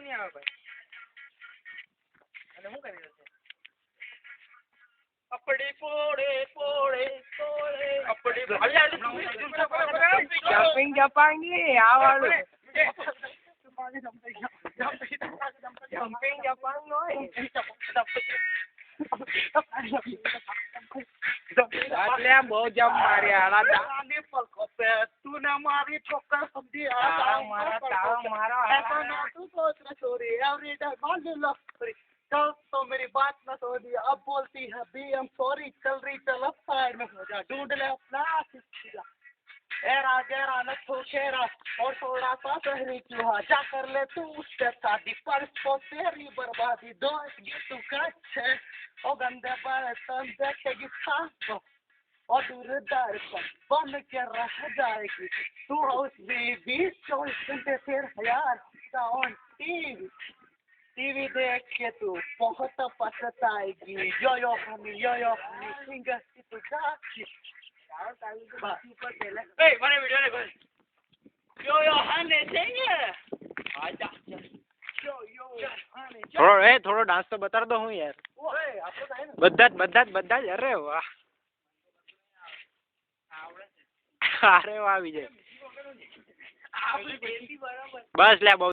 નહીં આવે ભાઈ. અને શું કરી રહ્યો છે? અપડી પોડે પોડે પોડે અપડી જમ્પિંગ જપાંગી આવવાનું જમ્પિંગ જપાંગ હોય એટલે બહુ જમ માર્યા તું ના મારી છોકરા સમજી तो मेरी बात न समझी अब बोलती है बी एम सॉरी चल रही चल अब साइड में हो जा ढूंढ ले अपना एरा गेरा न ठोकेरा और थोड़ा सा शहरी चूहा जा कर ले तू उससे शादी पर तो तेरी बर्बादी दो तू कच्चे ओ गंदे पर तन देखेगी सांस और दूर दर्पण बन के रह जाएगी तू उस बीबी 24 घंटे फिर यार ऑन टीवी देख के तू बहुत पछताएगी यो हनी फिंगर तू काची ए મને વિડિયો લે કોણ यो हनी સિંગર આજા થોડો ડાન્સ તો બતાડ દો હું યાર ઓય આપણો થાય ને બધા જ અરે વાહ અરે વાહ વિજય બસ લે